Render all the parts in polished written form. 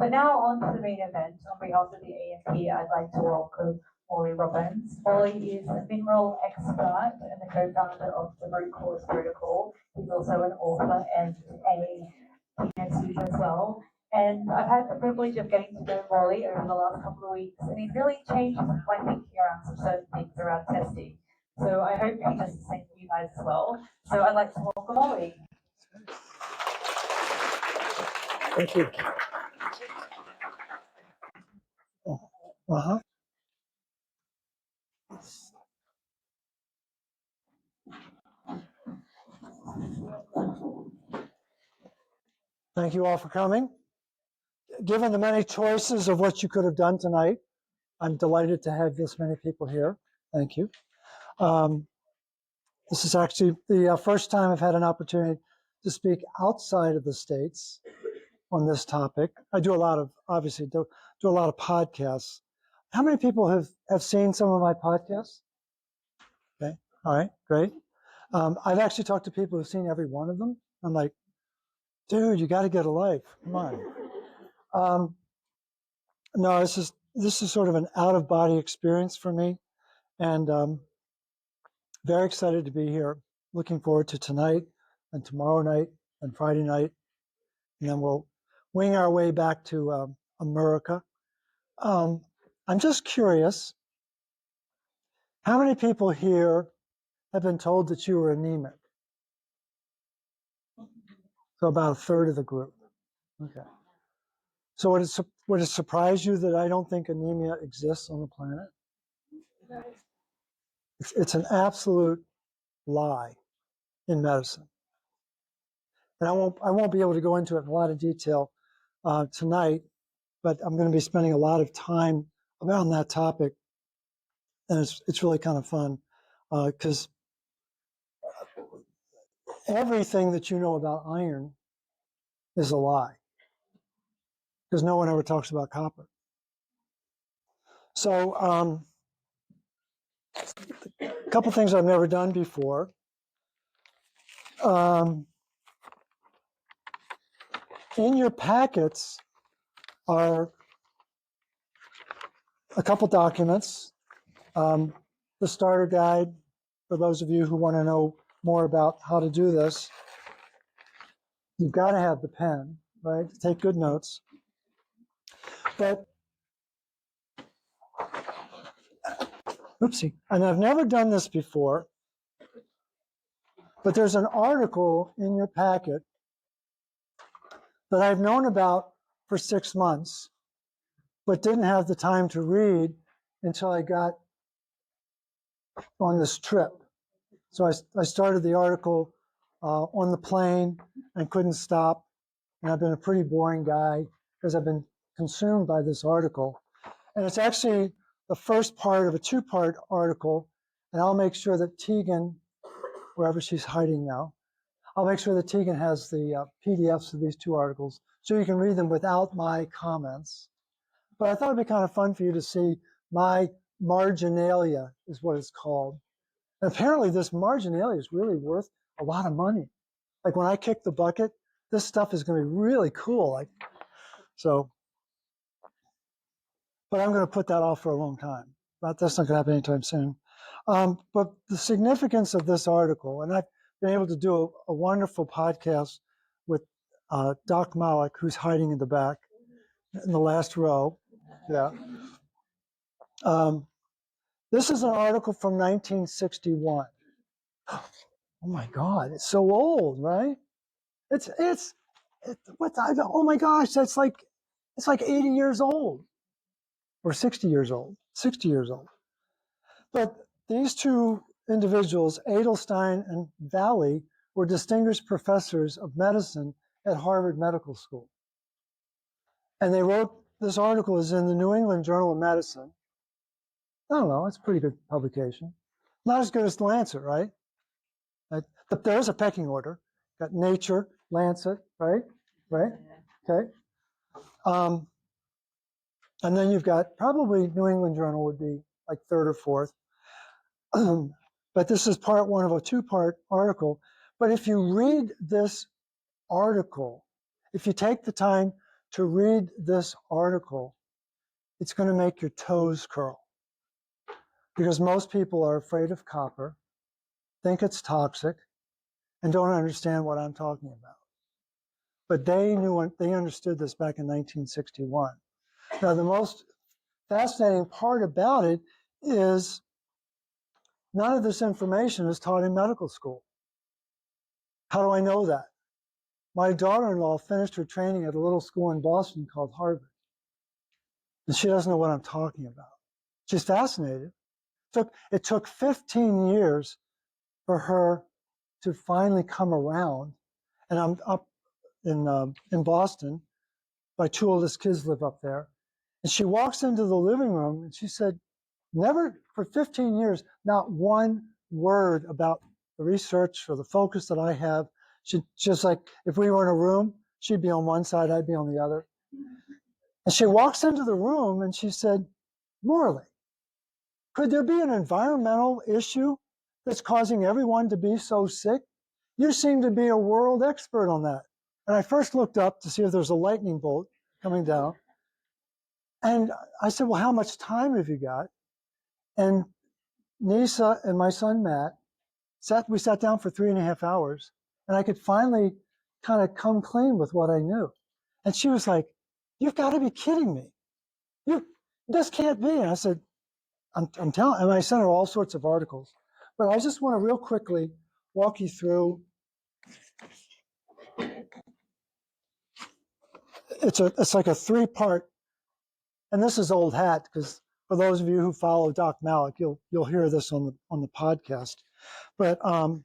But now on to the main event. On behalf of the AMP, I'd like to welcome Morley Robbins. Morley is a mineral expert and the co-founder of the Root Cause Protocol. He's also an author and a PhD student as well. And I've had the privilege of getting to know Morley over the last couple of weeks, and he's really changed my thinking around some certain things around testing. So I hope he does the same for you guys as well. So I'd like to welcome Morley. Thank you. Thank you all for coming. Given the many choices of what you could have done tonight, I'm delighted to have this many people here. Thank you. This is actually the first time I've had an opportunity to speak outside of the States on this topic. I do a lot of, obviously, do a lot of podcasts. How many people have seen some of my podcasts? Okay, all right, great. I've actually talked to people who've seen every one of them. I'm like, dude, you got to get a life. Come on. No, this is sort of an out-of-body experience for me, and very excited to be here. Looking forward to tonight and tomorrow night and Friday night, and then we'll wing our way back to America. I'm just curious, how many people here have been told that you were anemic? So about a third of the group. Okay. So would it surprise you that I don't think anemia exists on the planet? It's an absolute lie in medicine. And I won't be able to go into it in a lot of detail tonight, but I'm going to be spending a lot of time around that topic. And it's really kind of fun because everything that you know about iron is a lie, because no one ever talks about copper. So a couple things I've never done before. In your packets are a couple documents. The starter guide, for those of you who want to know more about how to do this. You've got to have the pen, right? Take good notes. But, oopsie, and I've never done this before, but there's an article in your packet that I've known about for 6 months, but didn't have the time to read until I got on this trip. So I started the article on the plane and couldn't stop. And I've been a pretty boring guy because I've been consumed by this article. And it's actually the first part of a two-part article. And I'll make sure that Tegan, wherever she's hiding now, I'll make sure that Tegan has the PDFs of these two articles so you can read them without my comments. But I thought it'd be kind of fun for you to see my marginalia is what it's called. And apparently this marginalia is really worth a lot of money. Like when I kick the bucket, this stuff is going to be really cool. Like, so, but I'm going to put that off for a long time. That's not going to happen anytime soon. But the significance of this article, and I've been able to do a wonderful podcast with Doc Malik, who's hiding in the back, in the last row. Yeah. This is an article from 1961. Oh my God, it's so old, right? Oh my gosh, it's like 80 years old or 60 years old, 60 years old. But these two individuals, Edelstein and Valley, were distinguished professors of medicine at Harvard Medical School. And they wrote, this article is in the New England Journal of Medicine. I don't know, it's a pretty good publication. Not as good as the Lancet, right? But there's a pecking order. Got Nature, Lancet, right? Right? Okay. And then you've got probably New England Journal would be like third or fourth. But this is part one of a two-part article. But if you read this article, if you take the time to read this article, it's going to make your toes curl. Because most people are afraid of copper, think it's toxic, and don't understand what I'm talking about. But they understood this back in 1961. Now, the most fascinating part about it is none of this information is taught in medical school. How do I know that? My daughter-in-law finished her training at a little school in Boston called Harvard. And she doesn't know what I'm talking about. She's fascinated. It took 15 years for her to finally come around. And I'm up in Boston. My two oldest kids live up there. And she walks into the living room and she said, never for 15 years, not one word about the research or the focus that I have. She just like, if we were in a room, she'd be on one side, I'd be on the other. And she walks into the room and she said, Morley, could there be an environmental issue that's causing everyone to be so sick? You seem to be a world expert on that. And I first looked up to see if there's a lightning bolt coming down. And I said, well, how much time have you got? And Nisa and my son Matt, we sat down for 3.5 hours, and I could finally kind of come clean with what I knew. And she was like, you've got to be kidding me. This can't be. And I said, I'm telling, and I sent her all sorts of articles. But I just want to real quickly walk you through. It's like a 3-part, and this is old hat because for those of you who follow Doc Malik, you'll hear this on the podcast. But and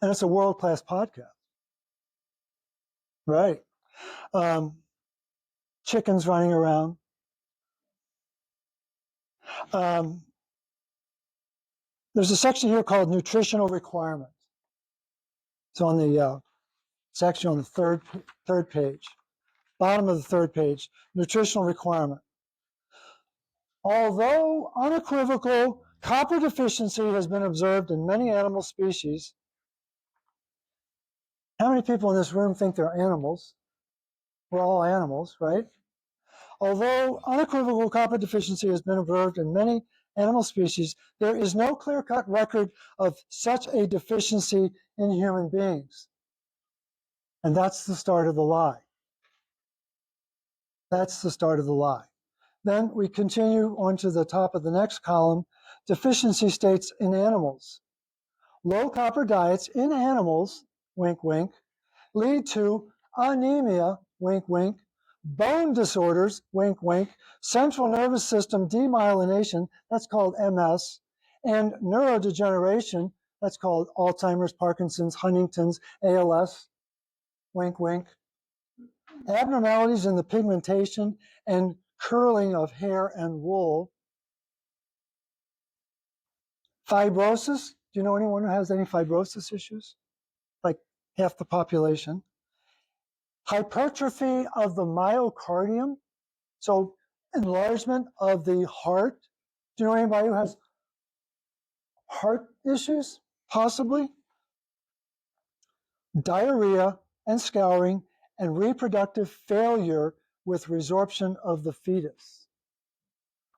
it's a world-class podcast, right? Chickens running around. There's a section here called nutritional requirements. It's on the section on the third page, bottom of the third page, nutritional requirement. Although unequivocal copper deficiency has been observed in many animal species, how many people in this room think they're animals? We're all animals, right? Although unequivocal copper deficiency has been observed in many animal species, there is no clear-cut record of such a deficiency in human beings. And that's the start of the lie. That's the start of the lie. Then we continue on to the top of the next column, deficiency states in animals. Low copper diets in animals, wink, wink, lead to anemia, wink, wink, bone disorders, wink, wink, central nervous system demyelination, that's called MS, and neurodegeneration, that's called Alzheimer's, Parkinson's, Huntington's, ALS, wink, wink, abnormalities in the pigmentation and curling of hair and wool, fibrosis. Do you know anyone who has any fibrosis issues? Like half the population. Hypertrophy of the myocardium, so enlargement of the heart. Do you know anybody who has heart issues? Possibly. Diarrhea and scouring and reproductive failure with resorption of the fetus.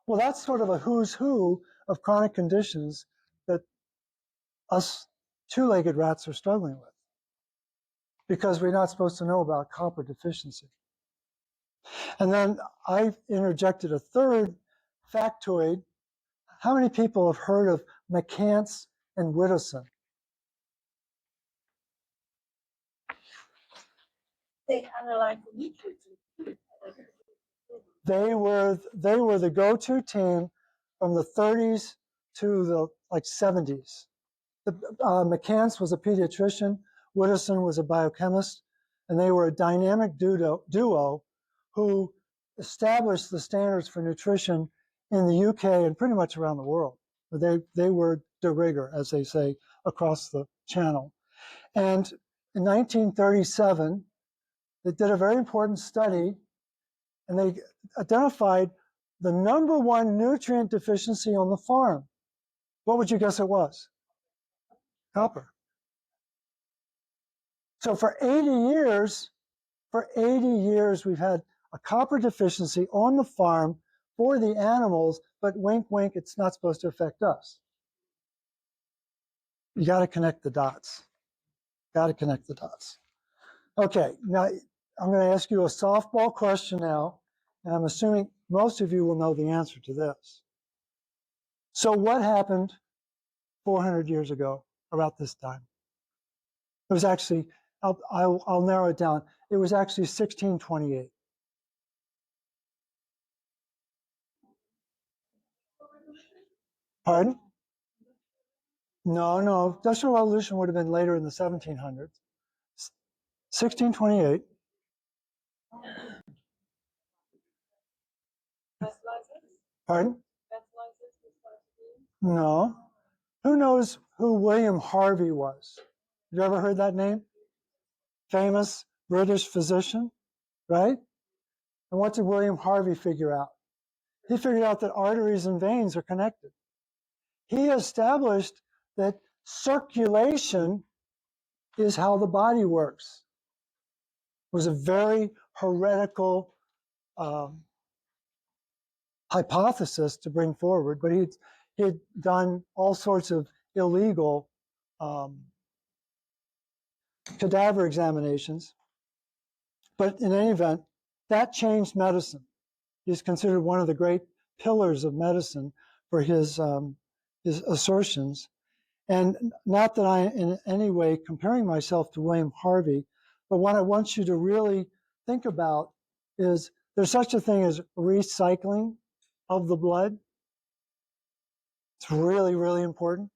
Well, that's sort of a who's who of chronic conditions that us two-legged rats are struggling with because we're not supposed to know about copper deficiency. And then I interjected a third factoid. How many people have heard of McCants and Widdowson? They analyze the nutrients. They were the go-to team from the 30s to the 70s. McCants was a pediatrician, Widdowson was a biochemist, and they were a dynamic duo who established the standards for nutrition in the UK and pretty much around the world. They were de rigueur, as they say, across the channel. And in 1937, they did a very important study, and they identified the number one nutrient deficiency on the farm. What would you guess it was? Copper. So for 80 years, For 80 years, we've had a copper deficiency on the farm for the animals, but wink, wink, it's not supposed to affect us. You got to connect the dots. Got to connect the dots. Okay, now I'm going to ask you a softball question now, and I'm assuming most of you will know the answer to this. So what happened 400 years ago about this time? It was actually, I'll narrow it down. It was actually 1628. Pardon? No, no. Industrial Revolution would have been later in the 1700s. 1628. Pardon? No. Who knows who William Harvey was? You ever heard that name? Famous British physician, right? And what did William Harvey figure out? He figured out that arteries and veins are connected. He established that circulation is how the body works. It was a very heretical hypothesis to bring forward, but he had done all sorts of illegal cadaver examinations. But in any event, that changed medicine. He's considered one of the great pillars of medicine for his assertions. And not that I in any way comparing myself to William Harvey, but what I want you to really think about is there's such a thing as recycling of the blood. It's really, really important.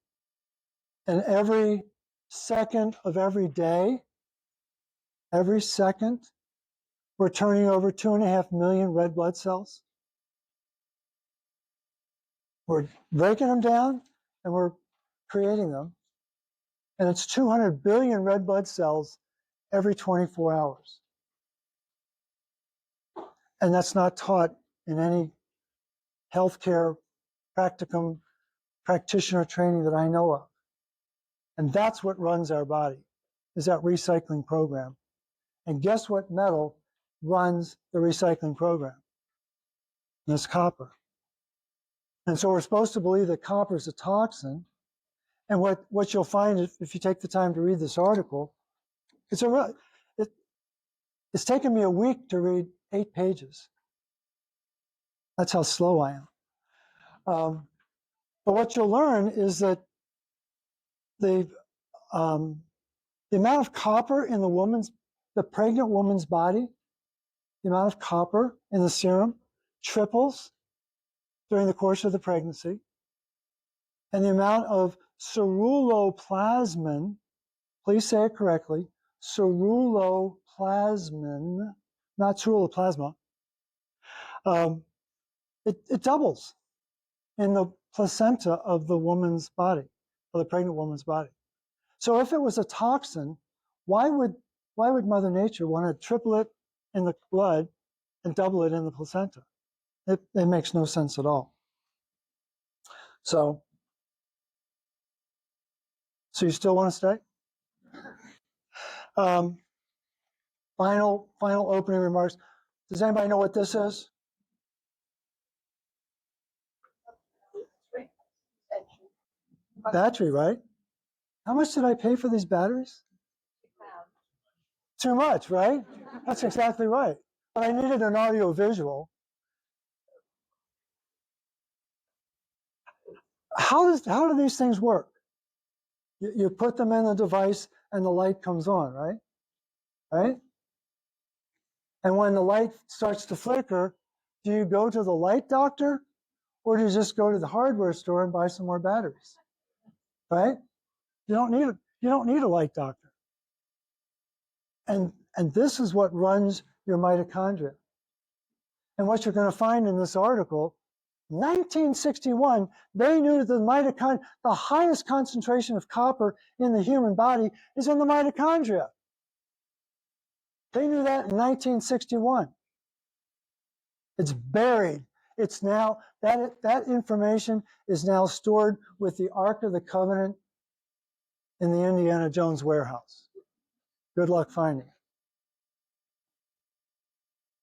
And every second of every day, every second, we're turning over 2.5 million red blood cells. We're breaking them down and we're creating them. And it's 200 billion red blood cells every 24 hours. And that's not taught in any healthcare practicum practitioner training that I know of. And that's what runs our body, is that recycling program. And guess what metal runs the recycling program? And it's copper. And so we're supposed to believe that copper is a toxin. And what you'll find if you take the time to read this article, it's taken me a week to read 8 pages. That's how slow I am. But what you'll learn is that the amount of copper in the pregnant woman's body, the amount of copper in the serum triples during the course of the pregnancy. And the amount of ceruloplasmin, please say it correctly, ceruloplasmin, not ceruloplasma, it doubles in the placenta of the woman's body, of the pregnant woman's body. So if it was a toxin, why would Mother Nature want to triple it in the blood and double it in the placenta? It makes no sense at all. So you still want to stay? Final opening remarks. Does anybody know what this is? Battery, right? How much did I pay for these batteries? Too much, right? That's exactly right. But I needed an audio visual. How do these things work? You put them in the device and the light comes on, right? Right? And when the light starts to flicker, do you go to the light doctor or do you just go to the hardware store and buy some more batteries? Right? You don't need a light doctor. And this is what runs your mitochondria. And what you're going to find in this article, 1961, they knew that the highest concentration of copper in the human body is in the mitochondria. They knew that in 1961. It's buried. It's now, that information is now stored with the Ark of the Covenant in the Indiana Jones warehouse. Good luck finding it.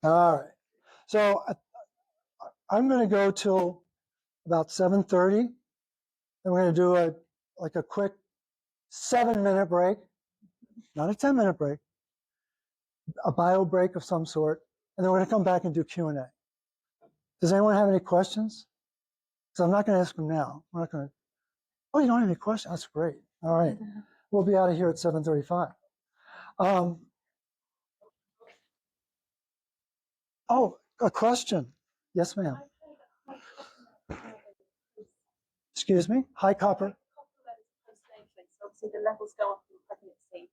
All right. So I'm going to go till about 7:30, and we're going to do a quick 7-minute break, not a 10-minute break, a bio break of some sort, and then we're going to come back and do Q&A. Does anyone have any questions? So I'm not going to ask them now. We're not going to. Oh, you don't have any questions? That's great. All right. We'll be out of here at 7:35. Oh, a question. Yes, ma'am. Excuse me. High copper. Obviously, the levels go up in pregnancy,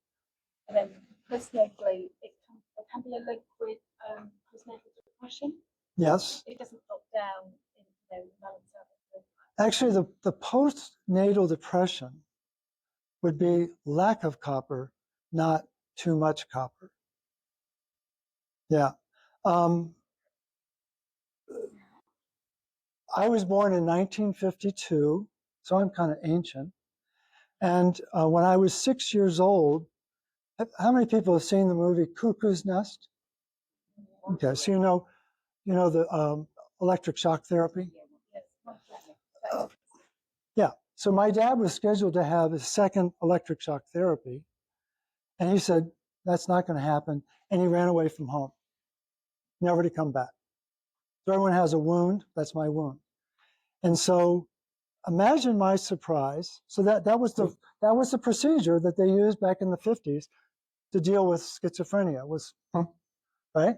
and then postnatally, it can be a link with postnatal depression. Yes. It doesn't drop down in balance out. Actually, the postnatal depression would be lack of copper, not too much copper. Yeah. I was born in 1952, so I'm kind of ancient. And when I was 6 years old, how many people have seen the movie Cuckoo's Nest? Okay, so you know the electric shock therapy? Yeah. So my dad was scheduled to have his second electric shock therapy, and he said, that's not going to happen. And he ran away from home, never to come back. So everyone has a wound. That's my wound. And so imagine my surprise. So that was the procedure that they used back in the 50s to deal with schizophrenia, was right?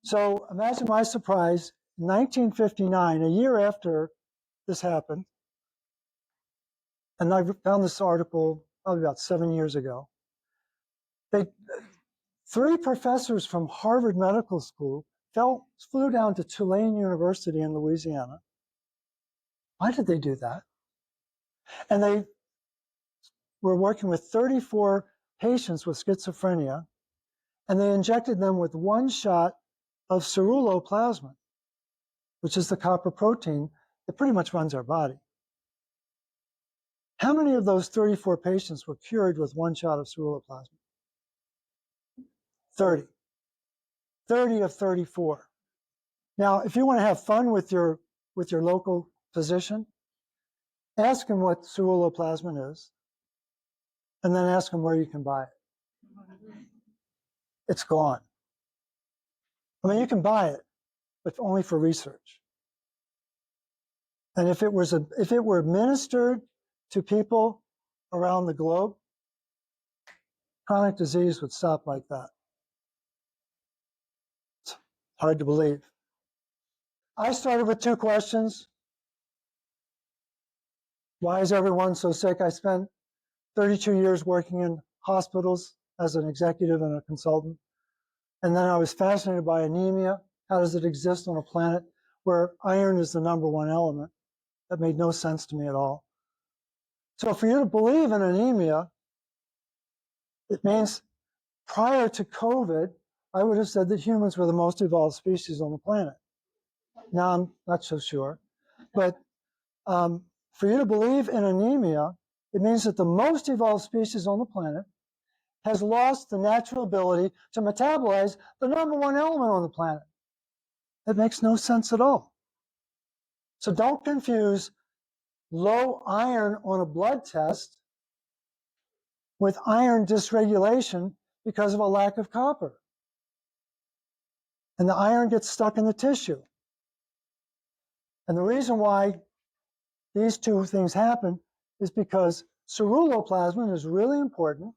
So imagine my surprise, 1959, a year after this happened, and I found this article probably about 7 years ago. 3 professors from Harvard Medical School flew down to Tulane University in Louisiana. Why did they do that? And they were working with 34 patients with schizophrenia, and they injected them with 1 shot of ceruloplasmin, which is the copper protein that pretty much runs our body. How many of those 34 patients were cured with 1 shot of ceruloplasmin? 30. 30 of 34. Now, if you want to have fun with your local physician, ask him what ceruloplasmin is, and then ask him where you can buy it. It's gone. I mean, you can buy it, but only for research. And if it were administered to people around the globe, chronic disease would stop like that. It's hard to believe. I started with 2 questions. Why is everyone so sick? I spent 32 years working in hospitals as an executive and a consultant. And then I was fascinated by anemia. How does it exist on a planet where iron is the #1 element? That made no sense to me at all. So for you to believe in anemia, it means prior to COVID, I would have said that humans were the most evolved species on the planet. Now I'm not so sure. But for you to believe in anemia, it means that the most evolved species on the planet has lost the natural ability to metabolize the #1 element on the planet. That makes no sense at all. So don't confuse low iron on a blood test with iron dysregulation because of a lack of copper. And the iron gets stuck in the tissue. And the reason why these 2 things happen is because ceruloplasmin is really important.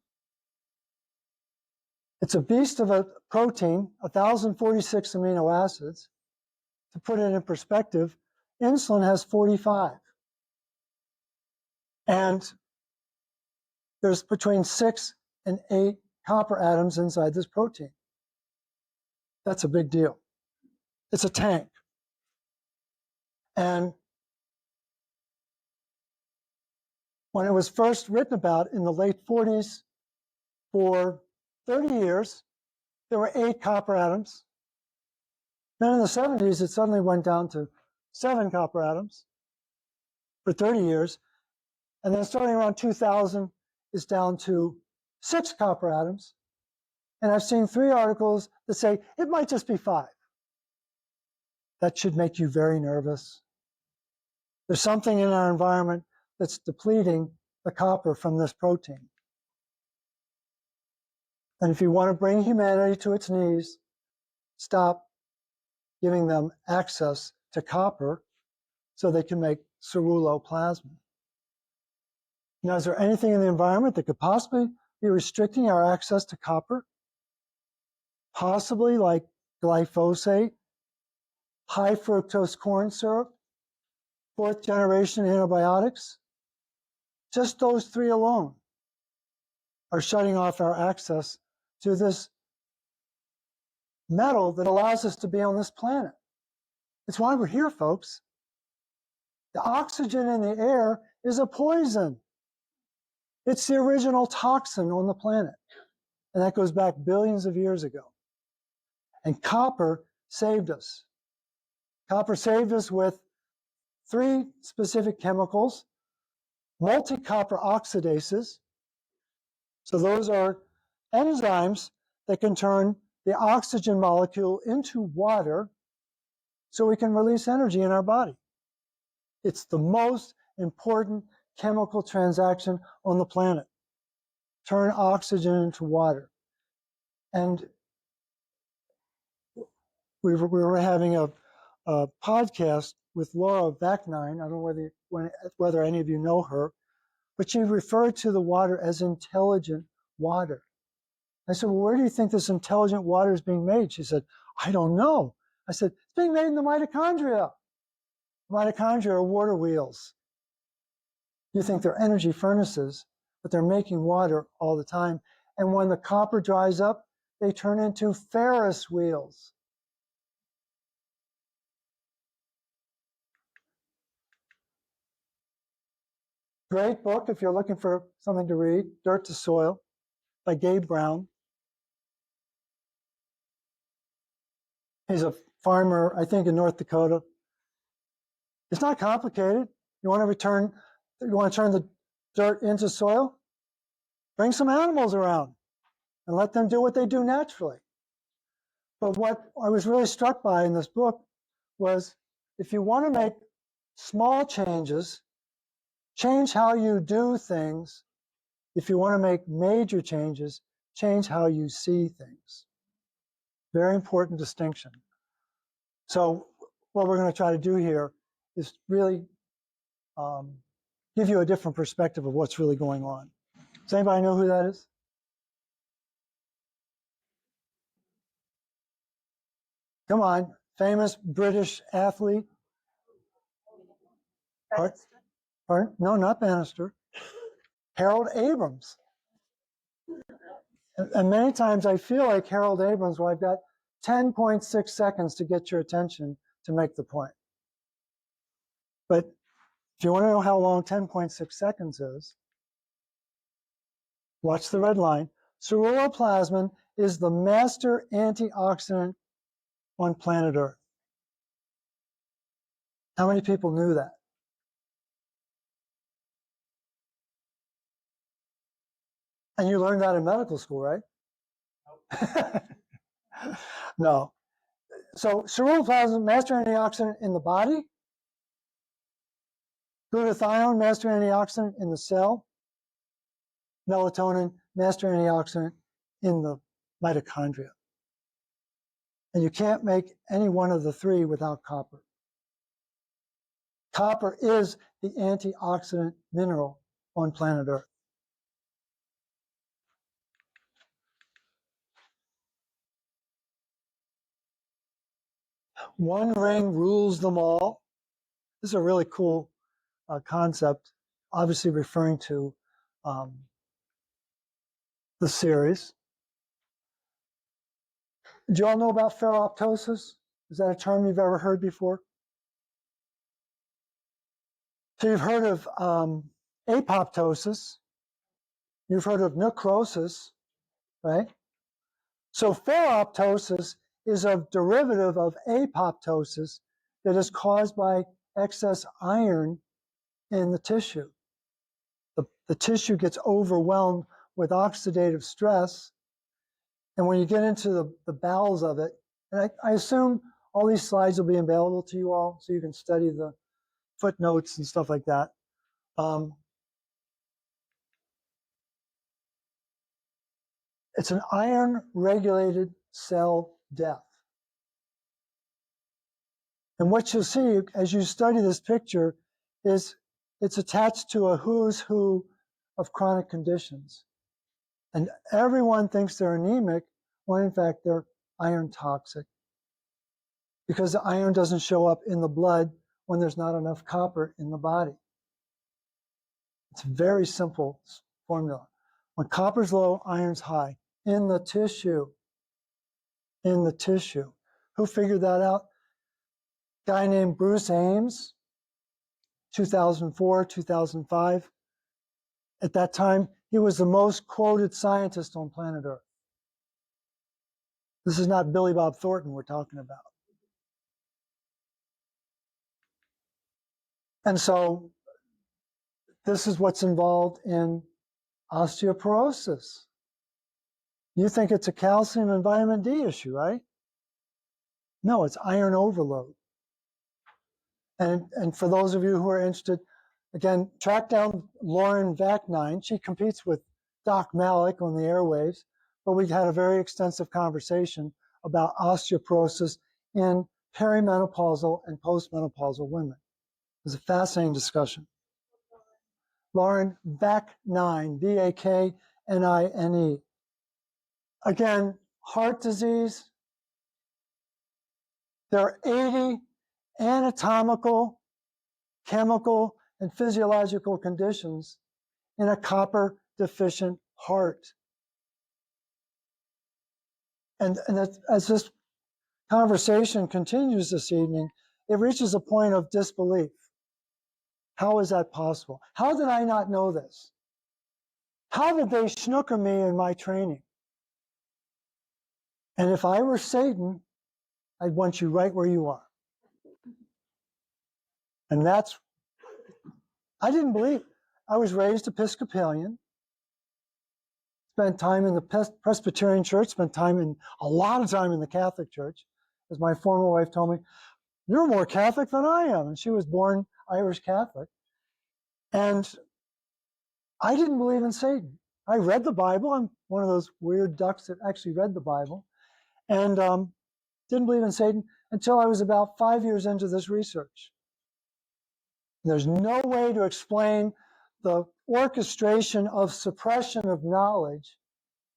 It's a beast of a protein, 1,046 amino acids. To put it in perspective, insulin has 45. And there's between 6 and 8 copper atoms inside this protein. That's a big deal. It's a tank. And when it was first written about in the late 40s, for 30 years, there were 8 copper atoms. Then in the 70s, it suddenly went down to 7 copper atoms for 30 years. And then starting around 2000, it's down to 6 copper atoms. And I've seen 3 articles that say it might just be 5. That should make you very nervous. There's something in our environment that's depleting the copper from this protein. And if you want to bring humanity to its knees, stop giving them access to copper so they can make ceruloplasmin. Now, is there anything in the environment that could possibly be restricting our access to copper? Possibly like glyphosate, high fructose corn syrup, 4th generation antibiotics. Just those 3 alone are shutting off our access to this metal that allows us to be on this planet. It's why we're here, folks. The oxygen in the air is a poison. It's the original toxin on the planet. And that goes back billions of years ago. And copper saved us. Copper saved us with 3 specific chemicals, multi-copper oxidases. So those are enzymes that can turn the oxygen molecule into water so we can release energy in our body. It's the most important chemical transaction on the planet. Turn oxygen into water. And we were having a podcast with Laura Vaknine. I don't know whether any of you know her, but she referred to the water as intelligent water. I said, well, where do you think this intelligent water is being made? She said, I don't know. I said, it's being made in the mitochondria. Mitochondria are water wheels. You think they're energy furnaces, but they're making water all the time. And when the copper dries up, they turn into Ferris wheels. Great book if you're looking for something to read, Dirt to Soil by Gabe Brown. He's a farmer, I think, in North Dakota. It's not complicated. You want to turn the dirt into soil? Bring some animals around and let them do what they do naturally. But what I was really struck by in this book was if you want to make small changes, change how you do things. If you want to make major changes, change how you see things. Very important distinction. So what we're going to try to do here is really give you a different perspective of what's really going on. Does anybody know who that is? Come on, famous British athlete. Pardon? No, not Bannister. Harold Abrams. And many times I feel like Harold Abrams, where I've got 10.6 seconds to get your attention to make the point. But if you want to know how long 10.6 seconds is, watch the red line. Ceruloplasmin is the master antioxidant on planet Earth. How many people knew that? And you learned that in medical school, right? No. So ceruloplasmin, master antioxidant in the body. Glutathione, master antioxidant in the cell. Melatonin, master antioxidant in the mitochondria. And you can't make any one of the 3 without copper. Copper is the antioxidant mineral on planet Earth. One ring rules them all. This is a really cool concept, obviously referring to the series. Did you all know about ferroptosis? Is that a term you've ever heard before? So you've heard of apoptosis. You've heard of necrosis, right? So ferroptosis is a derivative of apoptosis that is caused by excess iron in the tissue. The tissue gets overwhelmed with oxidative stress, And when you get into the bowels of it, and I assume all these slides will be available to you all so you can study the footnotes and stuff like that. It's an iron-regulated cell death. And what you'll see as you study this picture is it's attached to a who's who of chronic conditions. And everyone thinks they're anemic, when in fact they're iron toxic. Because the iron doesn't show up in the blood when there's not enough copper in the body. It's a very simple formula. When copper's low, iron's high. In the tissue. In the tissue. Who figured that out? Guy named Bruce Ames, 2004, 2005. At that time, he was the most quoted scientist on planet Earth. This is not Billy Bob Thornton we're talking about. And so this is what's involved in osteoporosis. You think it's a calcium and vitamin D issue, right? No, it's iron overload. And for those of you who are interested, again, track down Lauren Vaknine. She competes with Doc Malik on the airwaves, but we had a very extensive conversation about osteoporosis in perimenopausal and postmenopausal women. It was a fascinating discussion. Lauren Vaknine, V-A-K-N-I-N-E. Again, heart disease. There are 80 anatomical, chemical, and physiological conditions in a copper deficient heart. And as this conversation continues this evening, it reaches a point of disbelief. How is that possible? How did I not know this? How did they snooker me in my training? And if I were Satan, I'd want you right where you are. And that's, I didn't believe. I was raised Episcopalian, spent time in the Presbyterian Church, spent a lot of time in the Catholic Church. As my former wife told me, you're more Catholic than I am. And she was born Irish Catholic. And I didn't believe in Satan. I read the Bible. I'm one of those weird ducks that actually read the Bible. And didn't believe in Satan until I was about 5 years into this research. There's no way to explain the orchestration of suppression of knowledge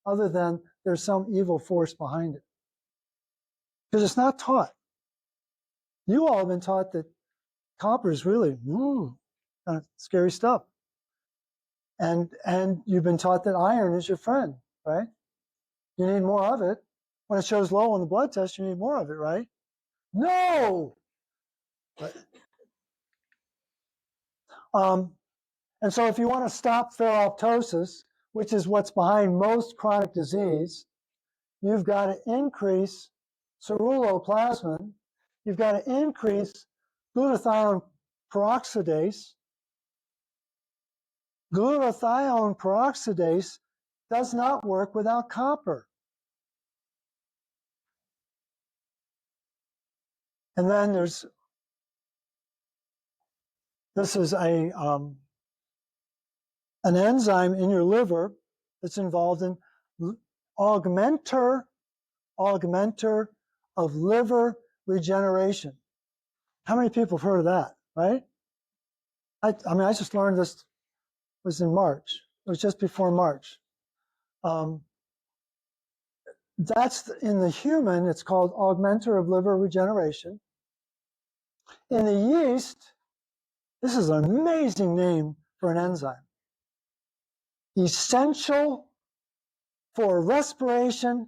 other than there's some evil force behind it. Because it's not taught. You all have been taught that copper is really kind of scary stuff. And you've been taught that iron is your friend, right? You need more of it. When it shows low on the blood test, you need more of it, right? No! And so if you want to stop ferroptosis, which is what's behind most chronic disease, you've got to increase ceruloplasmin. You've got to increase glutathione peroxidase. Glutathione peroxidase does not work without copper. And then this is an enzyme in your liver that's involved in augmenter of liver regeneration. How many people have heard of that, right? I just learned this was in March. It was just before March. That's in the human, it's called augmenter of liver regeneration. In the yeast, this is an amazing name for an enzyme. Essential for respiration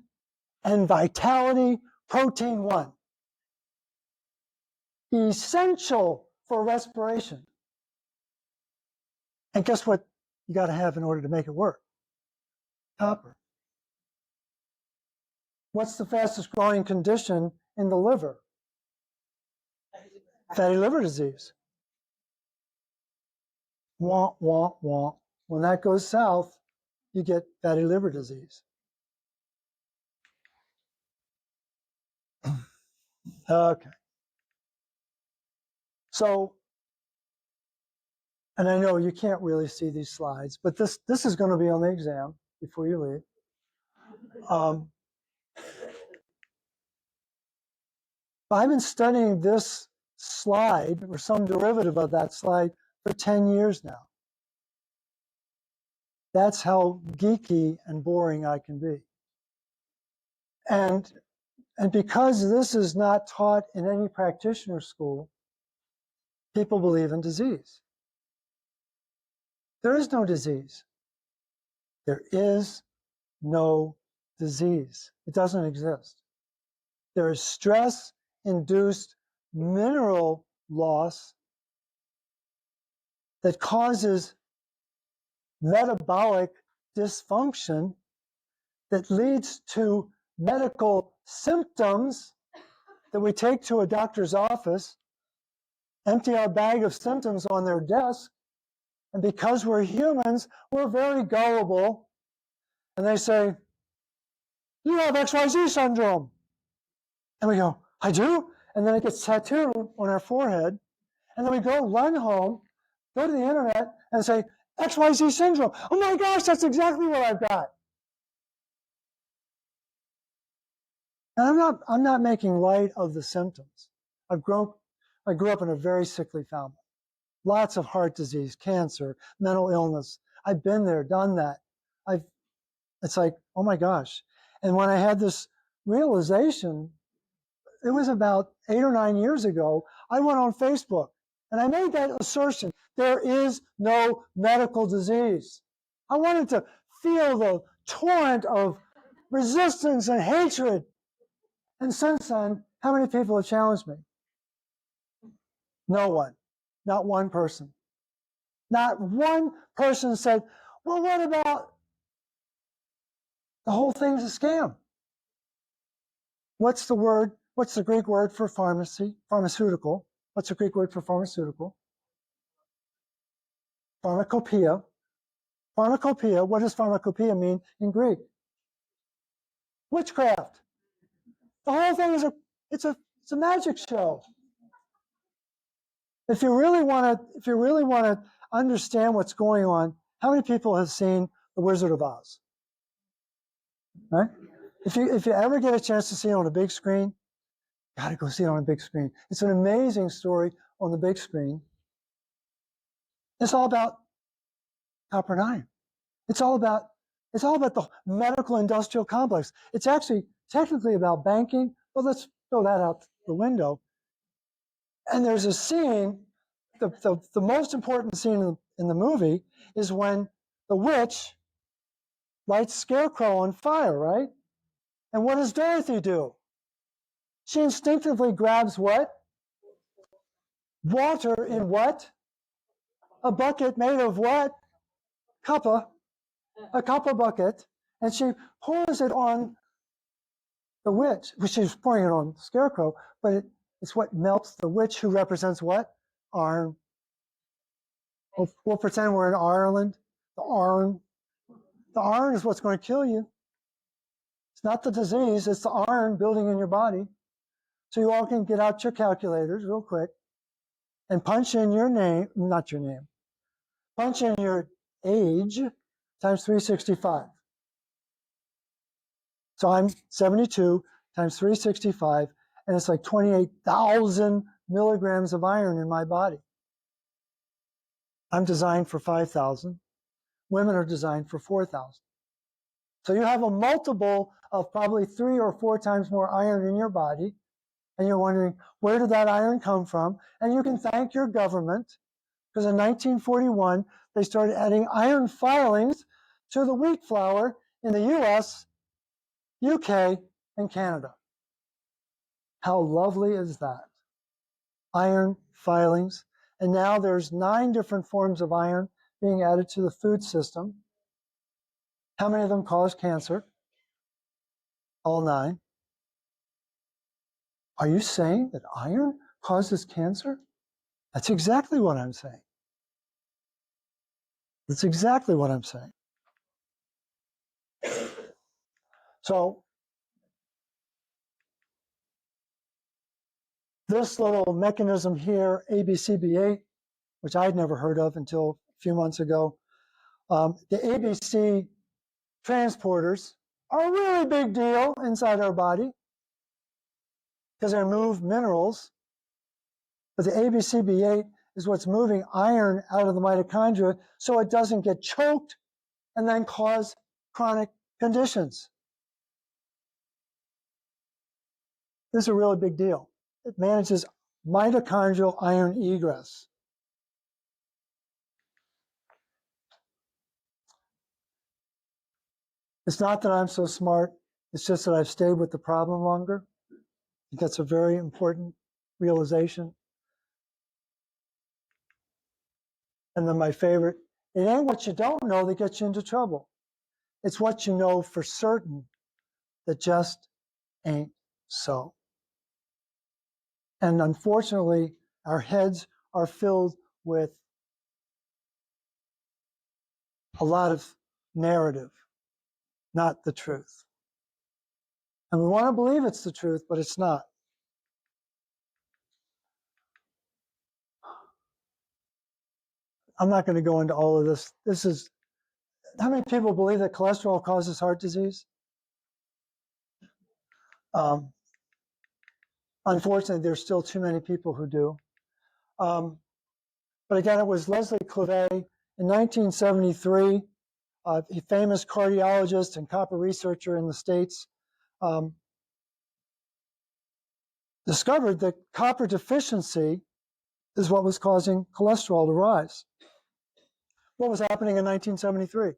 and vitality, protein 1. Essential for respiration. And guess what you got to have in order to make it work? Copper. What's the fastest growing condition in the liver? Fatty liver disease. Wah, wah, wah. When that goes south, you get fatty liver disease. Okay. So, and I know you can't really see these slides, but this is going to be on the exam before you leave. I've been studying this slide or some derivative of that slide for 10 years now. That's how geeky and boring I can be. And because this is not taught in any practitioner school, people believe in disease. There is no disease. There is no disease. It doesn't exist. There is stress-induced mineral loss that causes metabolic dysfunction that leads to medical symptoms that we take to a doctor's office, empty our bag of symptoms on their desk, and because we're humans, we're very gullible, and they say, you have XYZ syndrome. And we go, I do? And then it gets tattooed on our forehead, and then we go run home, go to the internet, and say, XYZ syndrome. Oh my gosh, that's exactly what I've got. And I'm not making light of the symptoms. I grew up in a very sickly family. Lots of heart disease, cancer, mental illness. I've been there, done that. It's like, oh my gosh. And when I had this realization, it was about 8 or 9 years ago, I went on Facebook and I made that assertion. There is no medical disease. I wanted to feel the torrent of resistance and hatred. And since then, how many people have challenged me? No one. Not one person. Not one person said, well, what about the whole thing's a scam? What's the word? What's the Greek word for pharmacy? Pharmaceutical. What's the Greek word for pharmaceutical? Pharmacopoeia. Pharmacopoeia. What does pharmacopoeia mean in Greek? Witchcraft. The whole thing is a magic show. If you really want to understand what's going on, how many people have seen The Wizard of Oz? Right? If you ever get a chance to see it on a big screen, gotta go see it on a big screen. It's an amazing story on the big screen. It's all about copper and iron. It's all about the medical industrial complex. It's actually technically about banking, but let's throw that out the window. And there's a scene, the most important scene in the movie is when the witch lights Scarecrow on fire, right? And what does Dorothy do? She instinctively grabs what? Water in what? A bucket made of what? Copper. A copper bucket. And she pours it on the witch, which she's pouring it on the Scarecrow, but it's what melts the witch, who represents what? Iron. We'll pretend we're in Ireland. The iron. The iron is what's going to kill you. It's not the disease, it's the iron building in your body. So you all can get out your calculators real quick and punch in your name, not your name, punch in your age times 365. So I'm 72 times 365, and it's like 28,000 milligrams of iron in my body. I'm designed for 5,000. Women are designed for 4,000. So you have a multiple of probably 3 or 4 times more iron in your body, and you're wondering, where did that iron come from? And you can thank your government, because in 1941, they started adding iron filings to the wheat flour in the US, UK, and Canada. How lovely is that? Iron filings. And now there's 9 different forms of iron being added to the food system. How many of them cause cancer? All 9. Are you saying that iron causes cancer? That's exactly what I'm saying. That's exactly what I'm saying. So this little mechanism here, ABCB8, which I'd never heard of until a few months ago, the ABC transporters are a really big deal inside our body because they move minerals. But the ABCB8 is what's moving iron out of the mitochondria so it doesn't get choked and then cause chronic conditions. This is a really big deal. It manages mitochondrial iron egress. It's not that I'm so smart, it's just that I've stayed with the problem longer. I think that's a very important realization. And then my favorite, it ain't what you don't know that gets you into trouble. It's what you know for certain that just ain't so. And unfortunately, our heads are filled with a lot of narrative, not the truth. And we want to believe it's the truth, but it's not. I'm not going to go into all of this. This is, how many people believe that cholesterol causes heart disease? Unfortunately, there's still too many people who do. But again, it was Leslie Clavet in 1973, a famous cardiologist and copper researcher in the States, discovered that copper deficiency is what was causing cholesterol to rise. What was happening in 1973?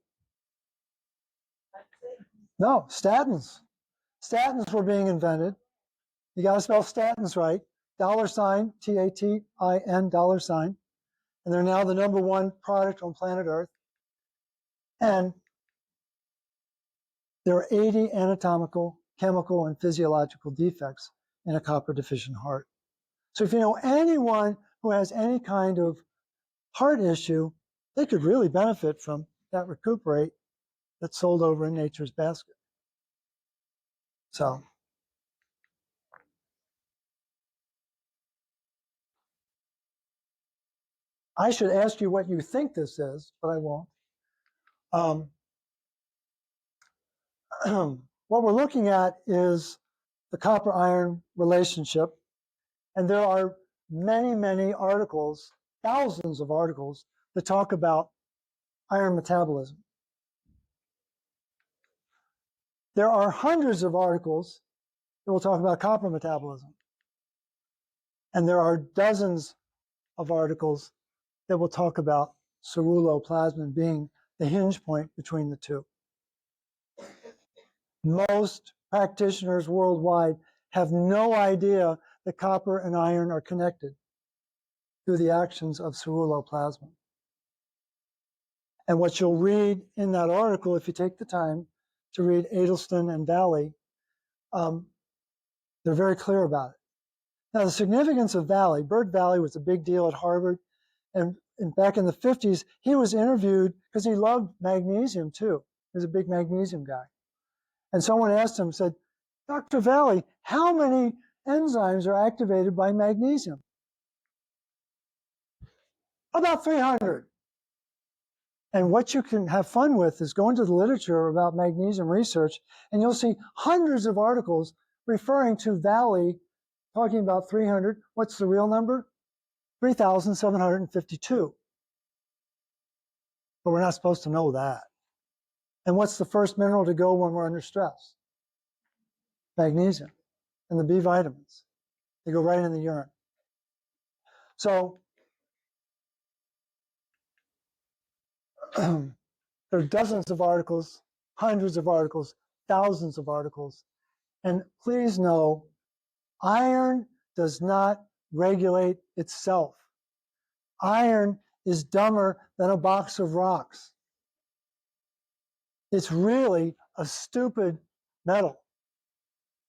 No, statins. Statins were being invented. You got to spell statins right. $, T-A-T-I-N, $. And they're now the #1 product on planet Earth. And there are 80 anatomical, chemical, and physiological defects in a copper deficient heart. So if you know anyone who has any kind of heart issue, they could really benefit from that Recuperate that's sold over in Nature's Basket. So I should ask you what you think this is, but I won't. What we're looking at is the copper-iron relationship, and there are many, many articles, thousands of articles, that talk about iron metabolism. There are hundreds of articles that will talk about copper metabolism, and there are dozens of articles that will talk about ceruloplasmin being the hinge point between the two. Most practitioners worldwide have no idea that copper and iron are connected through the actions of ceruloplasmin. And what you'll read in that article, if you take the time to read Adelston and Valley, they're very clear about it. Now, the significance of Valley, Bert Valley was a big deal at Harvard. And back in the 50s, he was interviewed because he loved magnesium too. He was a big magnesium guy. And someone asked him, said, Dr. Valley, how many enzymes are activated by magnesium? About 300. And what you can have fun with is go into the literature about magnesium research, and you'll see hundreds of articles referring to Valley talking about 300. What's the real number? 3,752. But we're not supposed to know that. And what's the first mineral to go when we're under stress? Magnesium and the B vitamins. They go right in the urine. So there are dozens of articles, hundreds of articles, thousands of articles. And please know, iron does not regulate itself. Iron is dumber than a box of rocks. It's really a stupid metal.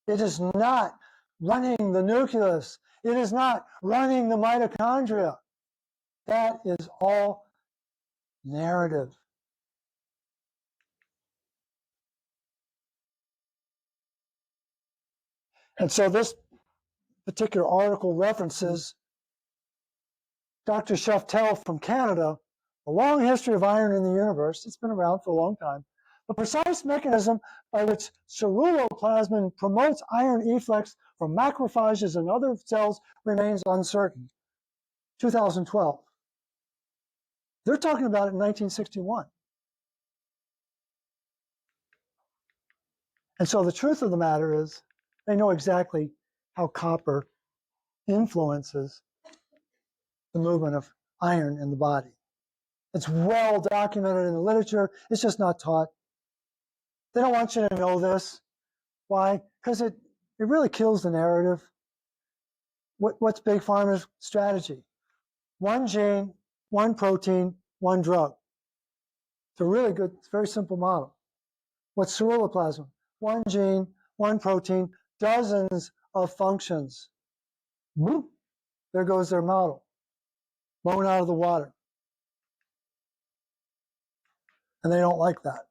It is not running the nucleus. It is not running the mitochondria. That is all narrative. And so this particular article references Dr. Sheftel from Canada, A Long History of Iron in the Universe. It's been around for a long time. The precise mechanism by which ceruloplasmin promotes iron efflux from macrophages and other cells remains uncertain. 2012. They're talking about it in 1961. And so the truth of the matter is they know exactly how copper influences the movement of iron in the body. It's well documented in the literature. It's just not taught. They don't want you to know this. Why? Because it really kills the narrative. What's Big Pharma's strategy? One gene, one protein, one drug. It's a really good, it's a very simple model. What's ceruloplasmin? One gene, one protein, dozens of functions. Boop, there goes their model. Blown out of the water. And they don't like that.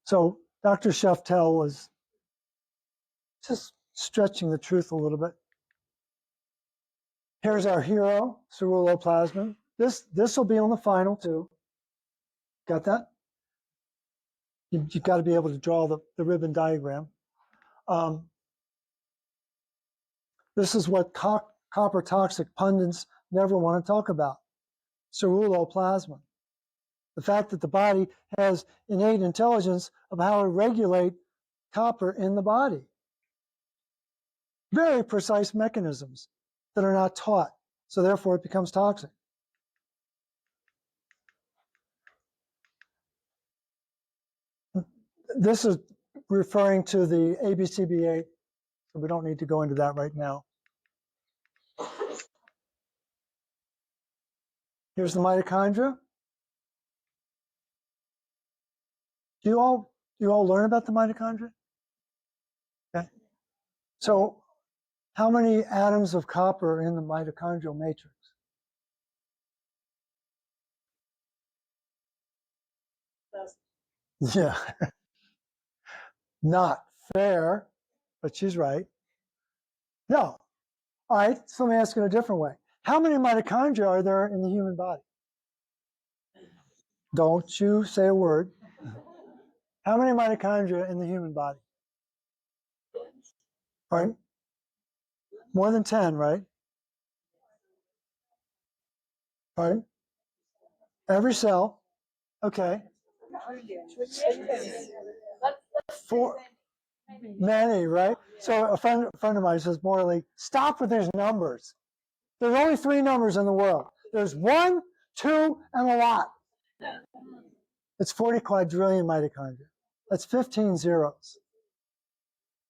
So Dr. Sheftel was just stretching the truth a little bit. Here's our hero, ceruloplasmin. This will be on the final too. Got that? You've got to be able to draw the ribbon diagram. This is what copper toxic pundits never want to talk about. Ceruloplasmin. The fact that the body has innate intelligence of how to regulate copper in the body. Very precise mechanisms that are not taught, so therefore it becomes toxic. This is referring to the ABCB8, so we don't need to go into that right now. Here's the mitochondria. Do you all learn about the mitochondria? Okay. So how many atoms of copper are in the mitochondrial matrix? Yeah. Not fair, but she's right. No. All right, so let me ask it a different way. How many mitochondria are there in the human body? Don't you say a word. How many mitochondria in the human body? Right? More than 10, right? Right? Every cell. Okay. Four. Many, right? So a friend of mine says, Morley, stop with these numbers. There's only 3 numbers in the world. There's 1, 2, and a lot. It's 40 quadrillion mitochondria. That's 15 zeros.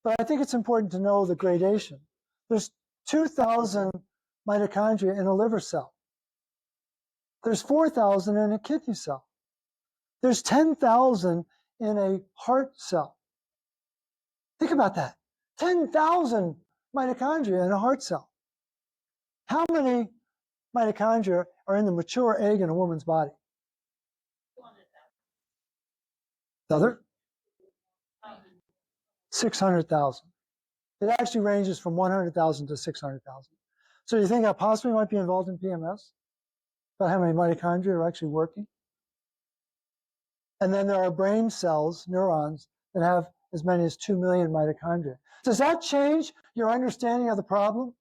But I think it's important to know the gradation. There's 2,000 mitochondria in a liver cell. There's 4,000 in a kidney cell. There's 10,000 in a heart cell. Think about that. 10,000 mitochondria in a heart cell. How many mitochondria are in the mature egg in a woman's body? Another? 600,000. It actually ranges from 100,000 to 600,000. So you think that possibly might be involved in PMS? About how many mitochondria are actually working? And then there are brain cells, neurons, that have as many as 2 million mitochondria. Does that change your understanding of the problem?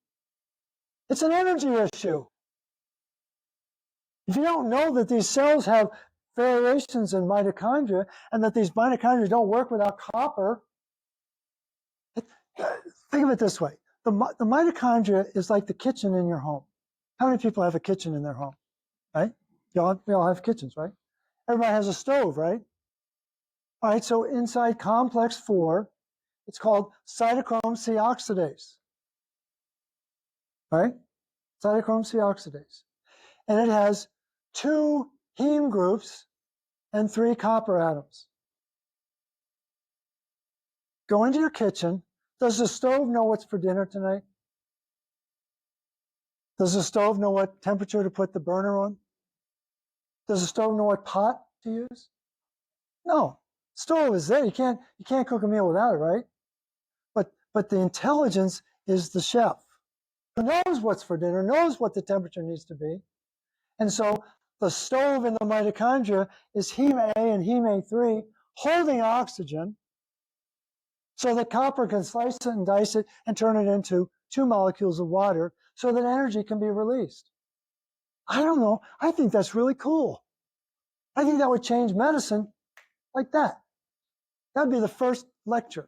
It's an energy issue. If you don't know that these cells have variations in mitochondria and that these mitochondria don't work without copper, think of it this way. The mitochondria is like the kitchen in your home. How many people have a kitchen in their home, right? We all have kitchens, right? Everybody has a stove, right? All right, so inside complex 4, it's called cytochrome C oxidase. All right? Cytochrome C oxidase. And it has 2 heme groups and 3 copper atoms. Go into your kitchen. Does the stove know what's for dinner tonight? Does the stove know what temperature to put the burner on? Does the stove know what pot to use? No. Stove is there. You can't cook a meal without it, right? But the intelligence is the chef who knows what's for dinner, knows what the temperature needs to be. And so the stove in the mitochondria is heme A and heme A3 holding oxygen so that copper can slice it and dice it and turn it into 2 molecules of water so that energy can be released. I don't know. I think that's really cool. I think that would change medicine like that. That'd be the first lecture.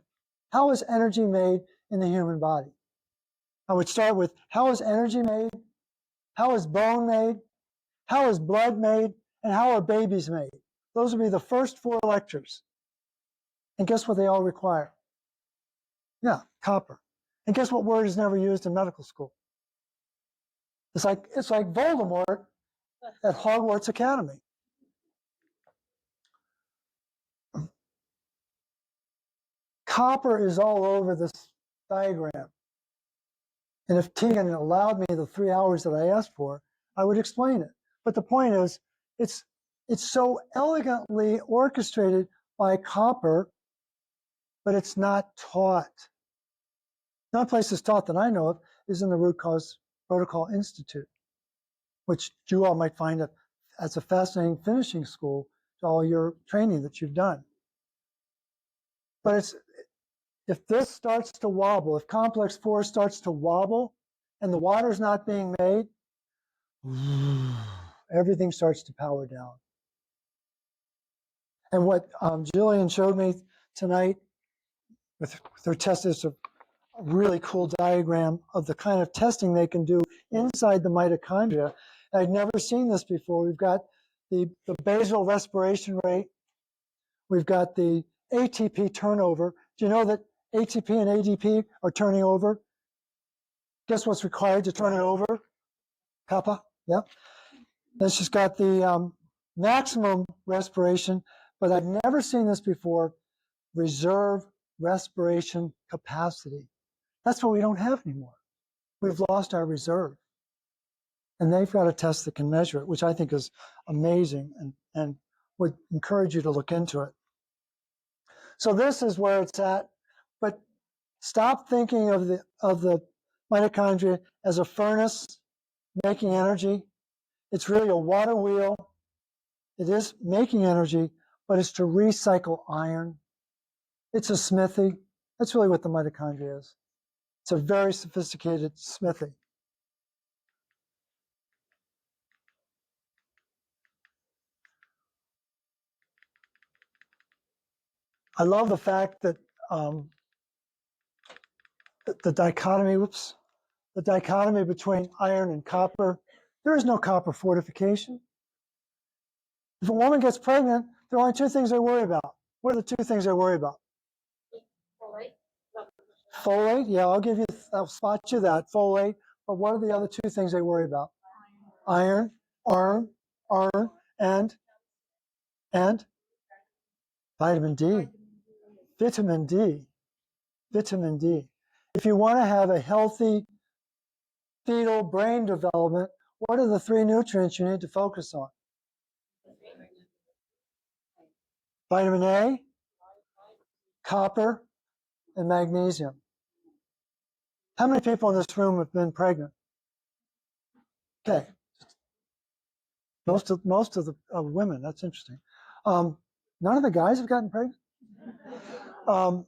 How is energy made in the human body? I would start with how is energy made? How is bone made? How is blood made? And how are babies made? Those would be the first 4 lectures. And guess what they all require? Yeah, copper. And guess what word is never used in medical school? It's like Voldemort at Hogwarts Academy. Copper is all over this diagram. And if Tegan allowed me the 3 hours that I asked for, I would explain it. But the point is, it's so elegantly orchestrated by copper, but it's not taught. The only place it's taught that I know of is in the Root Cause Protocol Institute, which you all might find as a fascinating finishing school to all your training that you've done. But if this starts to wobble, if complex 4 starts to wobble and the water's not being made, everything starts to power down. And what Jillian showed me tonight with her test is a really cool diagram of the kind of testing they can do inside the mitochondria. I'd never seen this before. We've got the basal respiration rate. We've got the ATP turnover. Do you know that ATP and ADP are turning over? Guess what's required to turn it over? Kappa, yeah. Then she's got the maximum respiration, but I've never seen this before, reserve respiration capacity. That's what we don't have anymore. We've lost our reserve. And they've got a test that can measure it, which I think is amazing and would encourage you to look into it. So this is where it's at, but stop thinking of the mitochondria as a furnace making energy. It's really a water wheel. It is making energy, but it's to recycle iron. It's a smithy. That's really what the mitochondria is. It's a very sophisticated smithy. I love the fact that the dichotomy between iron and copper, there is no copper fortification. If a woman gets pregnant, there are only 2 things they worry about. What are the 2 things they worry about? Folate, yeah, I'll spot you that, folate. But what are the other 2 things they worry about? Iron, and vitamin D. Vitamin D. Vitamin D. If you want to have a healthy fetal brain development, what are the 3 nutrients you need to focus on? Vitamin A, copper, and magnesium. How many people in this room have been pregnant? Okay. Most of the women, that's interesting. None of the guys have gotten pregnant? But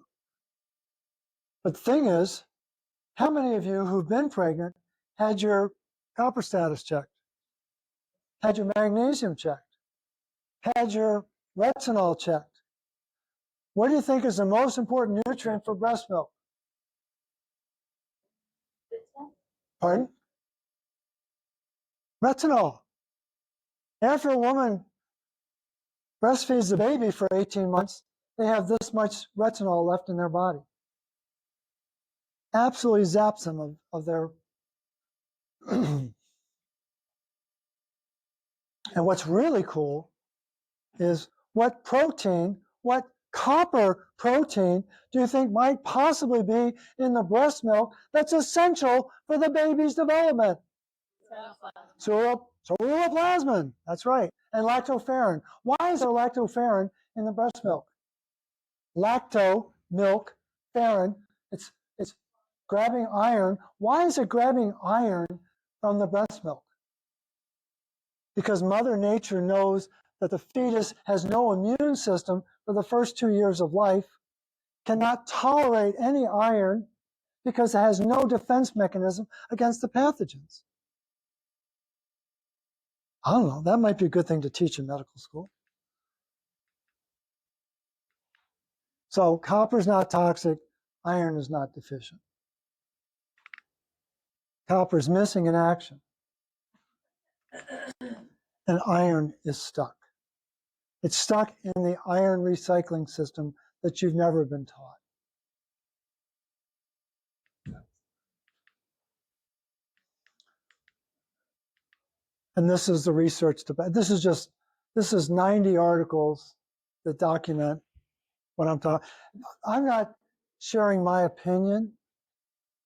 the thing is, how many of you who've been pregnant had your copper status checked? Had your magnesium checked? Had your retinol checked? What do you think is the most important nutrient for breast milk? Pardon? Retinol. After a woman breastfeeds the baby for 18 months, they have this much retinol left in their body. Absolutely zaps them of their... And what's really cool is what copper protein do you think might possibly be in the breast milk that's essential for the baby's development? Ceruloplasmin, that's right, and lactoferrin. Why is there lactoferrin in the breast milk? lacto, milk, ferrin. It's grabbing iron. Why is it grabbing iron from the breast milk? Because Mother Nature knows that the fetus has no immune system for the first 2 years of life, cannot tolerate any iron because it has no defense mechanism against the pathogens. I don't know, that might be a good thing to teach in medical school. So copper is not toxic, iron is not deficient. Copper is missing in action, and iron is stuck. It's stuck in the iron recycling system that you've never been taught. And this is the research. This is 90 articles that document what I'm talking. I'm not sharing my opinion.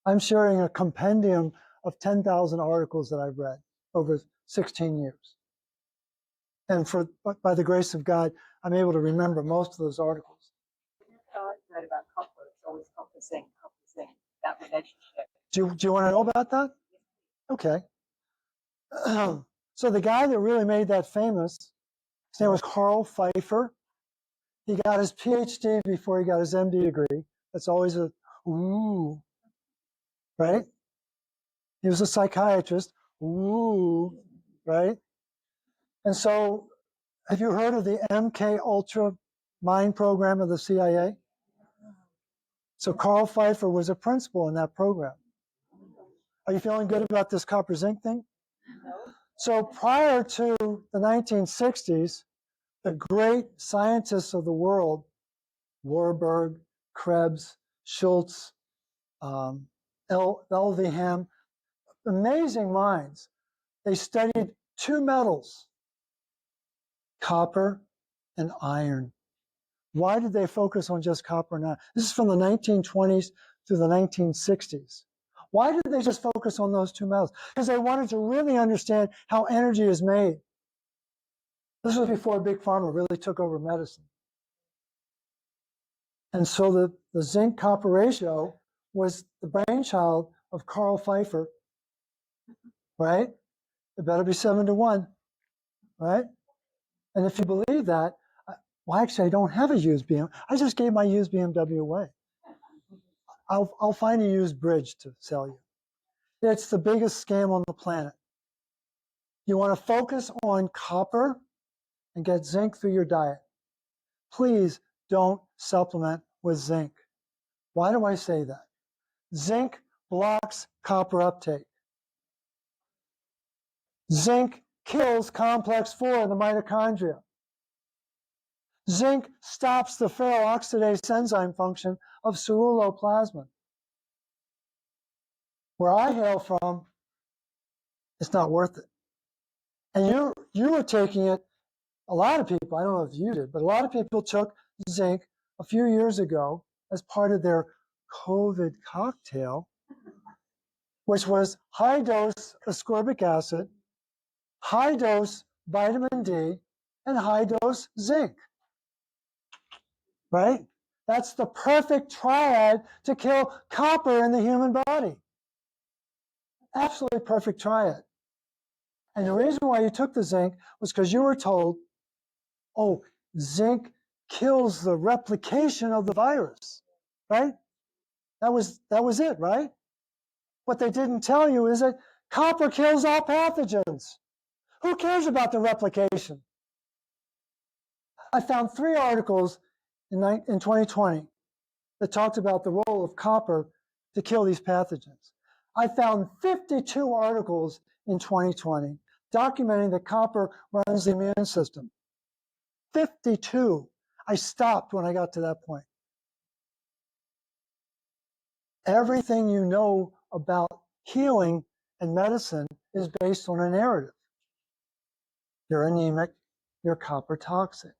I'm sharing a compendium of 10,000 articles that I've read over 16 years. And by the grace of God, I'm able to remember most of those articles. I read about copper. It's always copper, zinc, that relationship. Do you want to know about that? Okay. So the guy that really made that famous, his name was Carl Pfeiffer. He got his PhD before he got his MD degree. That's always a ooh, right? He was a psychiatrist. Ooh, right? And so, have you heard of the MK Ultra mind program of the CIA? So Carl Pfeiffer was a principal in that program. Are you feeling good about this copper zinc thing? So prior to the 1960s, the great scientists of the world, Warburg, Krebs, Schultz, L.V. Ham, amazing minds. They studied two metals, copper and iron. Why did they focus on just copper and iron? This is from the 1920s to the 1960s. Why did they just focus on those two metals? Because they wanted to really understand how energy is made. This was before Big Pharma really took over medicine. And so the zinc-copper ratio was the brainchild of Carl Pfeiffer, right? It better be 7-to-1, right? And if you believe that, well, actually, I don't have a used BMW. I just gave my used BMW away. I'll find a used bridge to sell you. It's the biggest scam on the planet. You want to focus on copper and get zinc through your diet. Please don't supplement with zinc. Why do I say that? Zinc blocks copper uptake. Zinc kills complex 4 in the mitochondria. Zinc stops the ferroxidase enzyme function of ceruloplasmin. Where I hail from, it's not worth it. And you were taking it, a lot of people, I don't know if you did, but a lot of people took zinc a few years ago as part of their COVID cocktail, which was high dose ascorbic acid, high dose vitamin D, and high dose zinc. Right? That's the perfect triad to kill copper in the human body. Absolutely perfect triad. And the reason why you took the zinc was because you were told, oh, zinc kills the replication of the virus, right? That was it, right? What they didn't tell you is that copper kills all pathogens. Who cares about the replication? I found 3 articles in 2020 that talked about the role of copper to kill these pathogens. I found 52 articles in 2020 documenting that copper runs the immune system. 52. I stopped when I got to that point. Everything you know about healing and medicine is based on a narrative. You're anemic, you're copper toxic.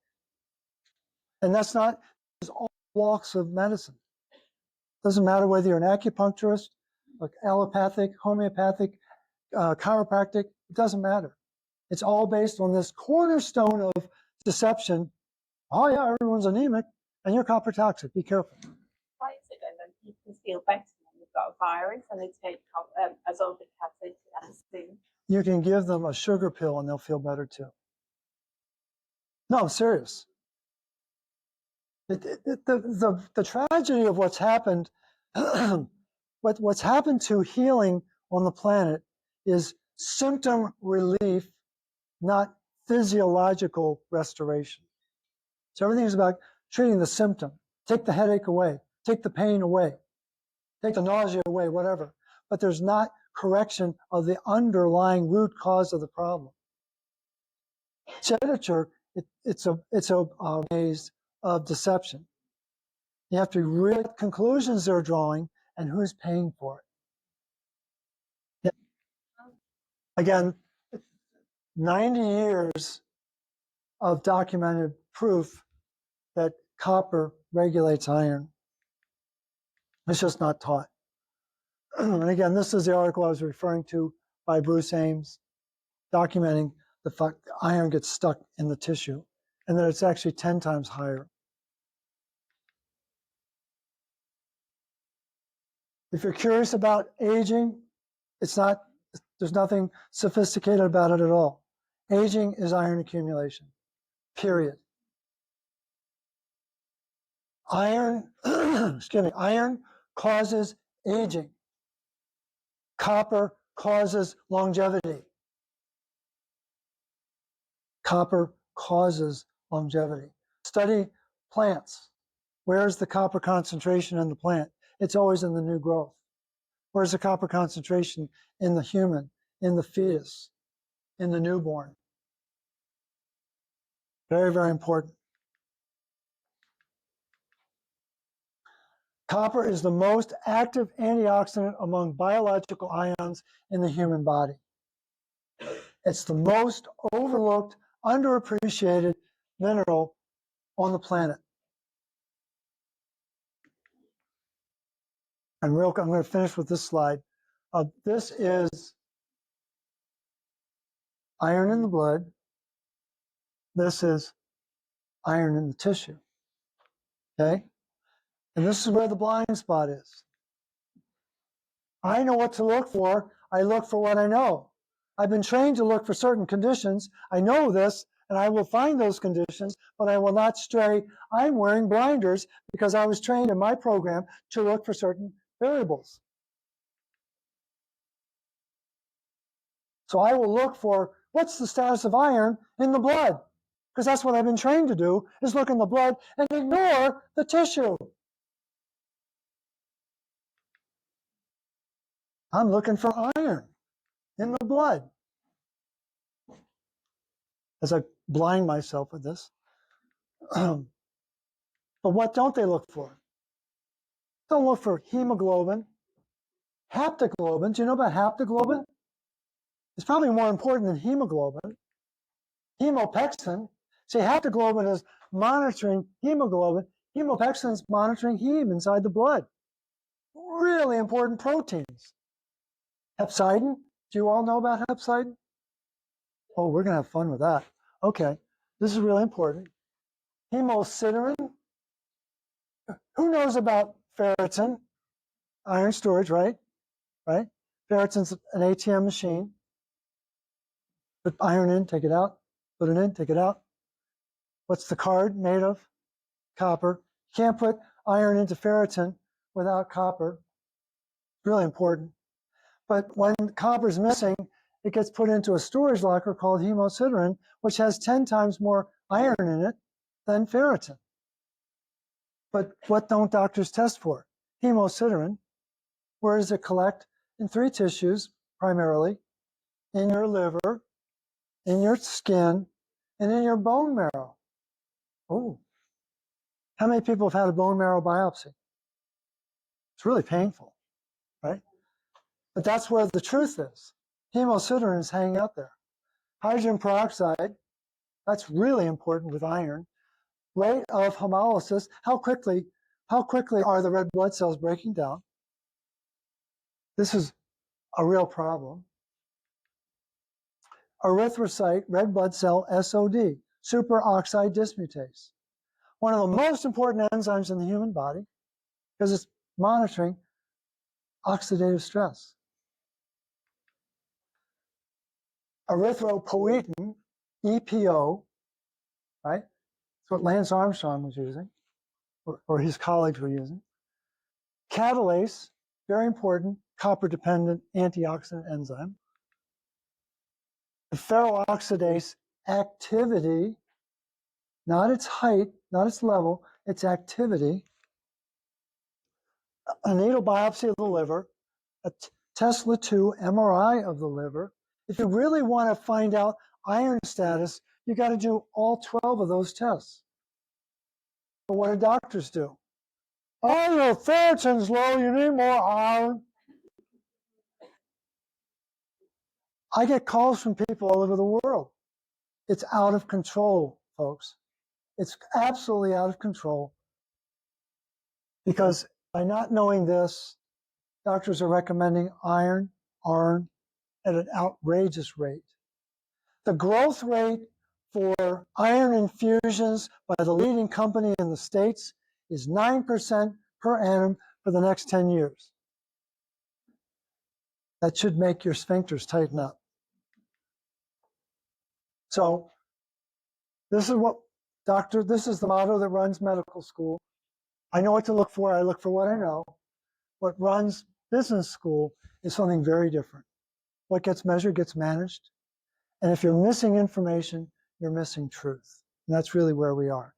And that's not all walks of medicine. Doesn't matter whether you're an acupuncturist, like allopathic, homeopathic, chiropractic, it doesn't matter. It's all based on this cornerstone of deception. Oh yeah, everyone's anemic. and you're copper toxic. Be careful. Why is it then that people feel better when they've got a virus and they take ascorbic acid and zinc? You can give them a sugar pill and they'll feel better too. No, I'm serious. The tragedy of what's happened, what's happened to healing on the planet is symptom relief, not physiological restoration. So everything is about treating the symptom. Take the headache away, take the pain away, take the nausea away, whatever. But there's not correction of the underlying root cause of the problem. So literature, it's a maze of deception. You have to read what conclusions they're drawing and who's paying for it. Yeah. Again, 90 years of documented proof that copper regulates iron. It's just not taught. And again, this is the article I was referring to by Bruce Ames, documenting the fact that iron gets stuck in the tissue and that it's actually 10 times higher. If you're curious about aging, there's nothing sophisticated about it at all. Aging is iron accumulation, period. Iron, excuse me, iron causes aging. Copper causes longevity. Copper causes longevity. Study plants. Where's the copper concentration in the plant? It's always in the new growth. Where's the copper concentration in the human, in the fetus, in the newborn? Very, very important. Copper is the most active antioxidant among biological ions in the human body. It's the most overlooked, underappreciated mineral on the planet. And I'm going to finish with this slide. This is iron in the blood. This is iron in the tissue. Okay? And this is where the blind spot is. I know what to look for. I look for what I know. I've been trained to look for certain conditions. I know this, and I will find those conditions, but I will not stray. I'm wearing blinders because I was trained in my program to look for certain variables. So I will look for what's the status of iron in the blood, because that's what I've been trained to do, is look in the blood and ignore the tissue. I'm looking for iron in the blood. As I blind myself with this. But what don't they look for? Don't look for hemoglobin, haptoglobin. Do you know about haptoglobin? It's probably more important than hemoglobin. Hemopexin. See, haptoglobin is monitoring hemoglobin. Hemopexin is monitoring heme inside the blood. Really important proteins. Hepcidin. Do you all know about hepcidin? Oh, we're going to have fun with that. Okay, this is really important. Hemosiderin. Who knows about ferritin? Iron storage, right? Right? Ferritin's an ATM machine. Put iron in, take it out. Put it in, take it out. What's the card made of? Copper. You can't put iron into ferritin without copper. Really important. But when copper is missing, it gets put into a storage locker called hemosiderin, which has 10 times more iron in it than ferritin. But what don't doctors test for? Hemosiderin. Where does it collect? In 3 tissues, primarily. In your liver, in your skin, and in your bone marrow. Oh, how many people have had a bone marrow biopsy? It's really painful, right? But that's where the truth is. Hemosiderin is hanging out there. Hydrogen peroxide, that's really important with iron. Rate of hemolysis, how quickly are the red blood cells breaking down? This is a real problem. Erythrocyte, red blood cell, SOD, superoxide dismutase. one of the most important enzymes in the human body because it's monitoring oxidative stress. Erythropoietin, EPO, right? That's what Lance Armstrong was using, or his colleagues were using. Catalase, very important, copper-dependent antioxidant enzyme. The ferroxidase activity, not its height, not its level, its activity. A needle biopsy of the liver, a Tesla 2 MRI of the liver. If you really want to find out iron status, you got to do all 12 of those tests. But what do doctors do? Oh, your ferritin's low, you need more iron. I get calls from people all over the world. It's out of control, folks. It's absolutely out of control. Because by not knowing this, doctors are recommending iron at an outrageous rate. The growth rate for iron infusions by the leading company in the States is 9% per annum for the next 10 years. That should make your sphincters tighten up. So this is the motto that runs medical school. I know what to look for. I look for what I know. What runs business school is something very different. What gets measured gets managed. And if you're missing information, you're missing truth. And that's really where we are.